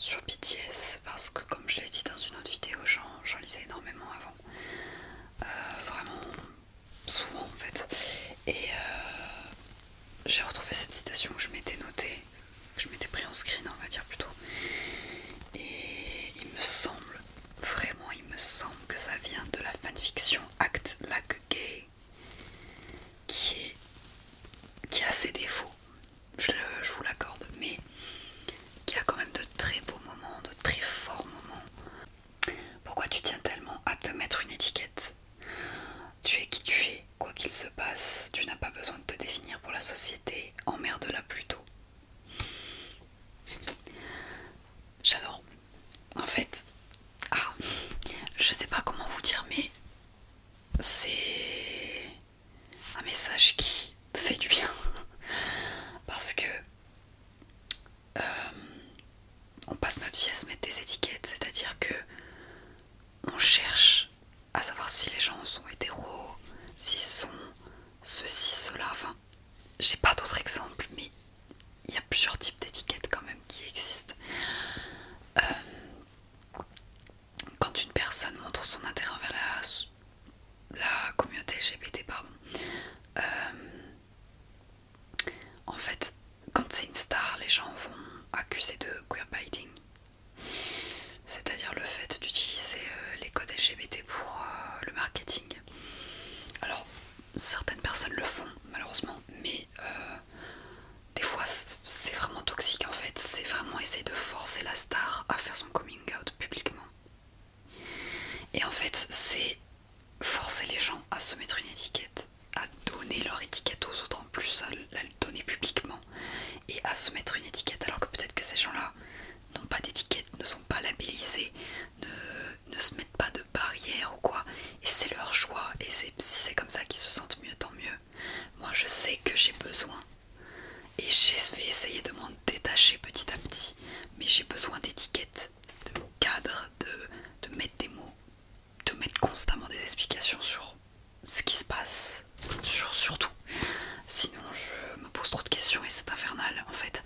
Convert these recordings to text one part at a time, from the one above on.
sur BTS parce que comme je l'ai dit dans une autre vidéo, j'en lisais énormément avant. Vraiment souvent en fait. Et j'ai retrouvé cette citation que je m'étais notée, que je m'étais pris en screen on va dire plutôt. Et il me semble que ça vient de la fanfiction Act Like a Gay, qui a ses défauts, je vous l'accorde, mais qui a quand même de très beaux moments, de très forts moments. Pourquoi tu tiens tellement à te mettre une étiquette? Tu es qui tu es, quoi qu'il se passe, tu n'as pas besoin de te définir pour la société, emmerde-la plutôt. J'adore. En fait, je sais pas comment vous dire, mais c'est un message qui fait du bien. Parce que on passe notre vie à se mettre des étiquettes, c'est-à-dire que on cherche à savoir si les gens sont hétéros, s'ils sont ceci, cela, enfin, j'ai pas d'autres exemples, mais il y a plusieurs types d'étiquettes quand même qui existent. Quand une personne montre son intérêt envers la communauté LGBT, pardon, en fait, quand c'est une star, les gens vont accuser de queerbaiting, c'est-à-dire le fait d'utiliser les codes LGBT pour le marketing. Alors, certaines personnes le font malheureusement, mais des fois c'est vraiment toxique en fait. C'est vraiment essayer de forcer la star à faire son coming out publiquement. Et en fait, c'est forcer les gens à se mettre une étiquette, à donner leur étiquette aux autres en plus, à la donner publiquement et à se mettre une étiquette alors que peut-être que ces gens-là n'ont pas d'étiquette, ne sont pas labellisés, ne se mettent pas de barrière ou quoi. Et c'est leur choix. Et si c'est comme ça qu'ils se sentent mieux, tant mieux. Moi, je sais que j'ai besoin. Et je vais essayer de m'en détacher petit à petit. Mais j'ai besoin d'étiquettes, de cadres, de mettre des mots, de mettre constamment des explications sur ce qui se passe. Surtout. Sinon, je me pose trop de questions et c'est infernal en fait.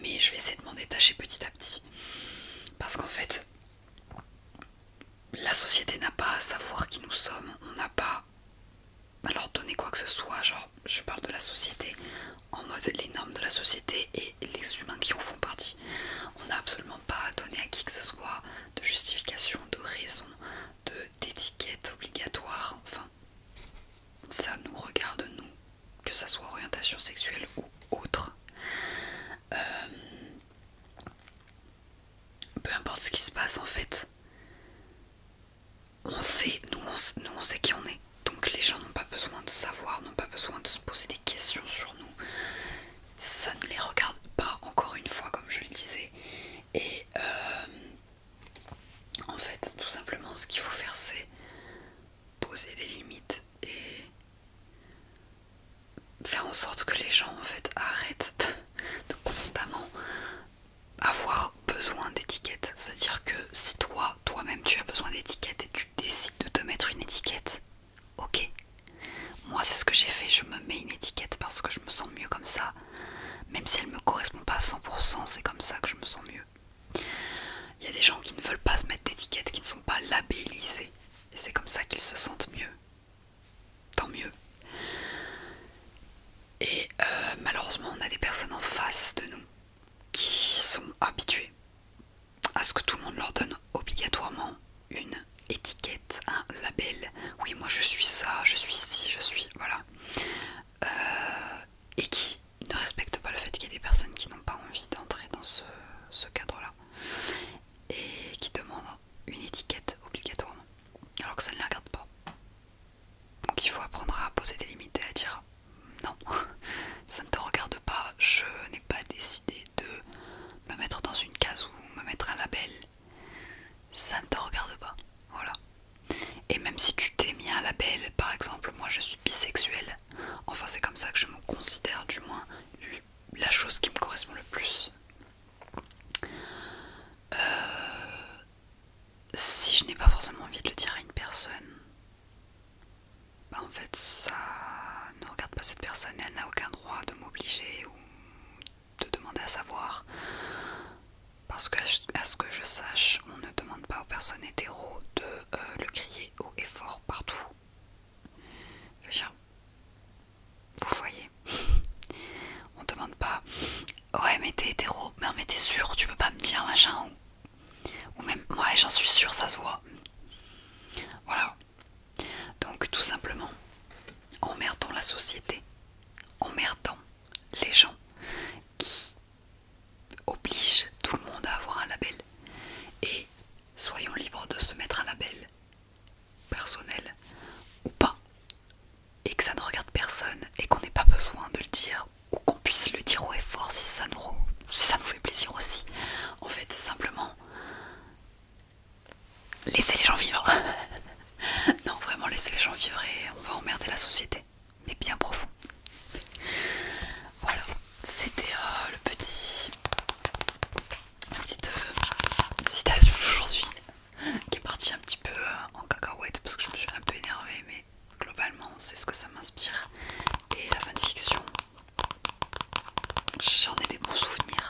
Mais je vais essayer de m'en détacher petit à petit. Parce qu'en fait, la société n'a pas à savoir qui nous sommes. On n'a pas à leur donner quoi que ce soit. Genre, je parle de la société en mode les normes de la société et les humains qui en font partie. On n'a absolument pas à donner à qui que ce soit de justification, de raison, d'étiquette obligatoire. Enfin, ça nous regarde nous, que ça soit orientation sexuelle ou autre. Peu importe ce qui se passe en fait, on sait, nous on sait qui on est. Donc les gens n'ont pas besoin de savoir, n'ont pas besoin de se poser des questions sur nous. Ça ne les regarde pas, encore une fois, comme je le disais. Et en fait, tout simplement, ce qu'il faut faire, c'est poser des limites et faire en sorte que les gens en fait arrêtent de constamment avoir besoin d'étiquettes. C'est-à-dire que si toi-même tu as besoin d'étiquettes et tu décides de te mettre une étiquette, ok. Moi c'est ce que j'ai fait, je me mets une étiquette parce que je me sens mieux comme ça. Même si elle me correspond pas à 100%, c'est comme ça que je me sens mieux. Il y a des gens qui ne veulent pas se mettre d'étiquettes, qui ne sont pas labellisés. Et c'est comme ça qu'ils se sentent mieux. Tant mieux. Et malheureusement, on a des personnes en face de nous qui sont habituées à ce que tout le monde leur donne obligatoirement une étiquette, un label. Oui, moi je suis ça, je suis ci, je suis... Voilà. Et qui ne respectent pas le fait qu'il y a des personnes qui n'ont pas envie d'entrer dans ce cadre-là. Et qui demandent une étiquette obligatoirement. Alors que ça ne les regarde pas. Donc il faut apprendre à poser des limites et à dire non, ça ne te regarde pas, je n'ai pas décidé de me mettre dans une case ou me mettre un label. Ça ne te regarde pas. Voilà. Et même si tu t'es mis un label, par exemple, moi je suis bisexuelle, enfin c'est comme ça que je me considère, du moins, la chose qui me correspond le plus. Si je n'ai pas forcément envie de le dire à une personne, bah en fait ça ne regarde pas cette personne et elle n'a aucun droit de m'obliger ou de demander à savoir. à ce que je sache, on ne demande pas aux personnes hétéros de le crier haut et fort partout. Je veux dire, vous voyez, on demande pas ouais mais t'es hétéro, mais t'es sûr, tu veux pas me dire machin, ou même ouais j'en suis sûre, ça se voit. Voilà. Donc tout simplement, emmerdons la société, emmerdons les gens qui obligent tout le monde à avoir un label, et soyons libres de se mettre un label personnel ou pas, et que ça ne regarde personne et qu'on n'ait pas besoin de le dire, ou qu'on puisse le dire haut et fort si ça nous fait plaisir aussi. En fait, simplement, laissez les gens vivre. Non, vraiment, laissez les gens vivre et on va emmerder la société, mais bien profond. Voilà, c'était la petite citation d'aujourd'hui, qui est partie un petit peu en cacahuète parce que je me suis un peu énervée, mais globalement, c'est ce que ça m'inspire. Et la fanfiction, j'en ai des bons souvenirs.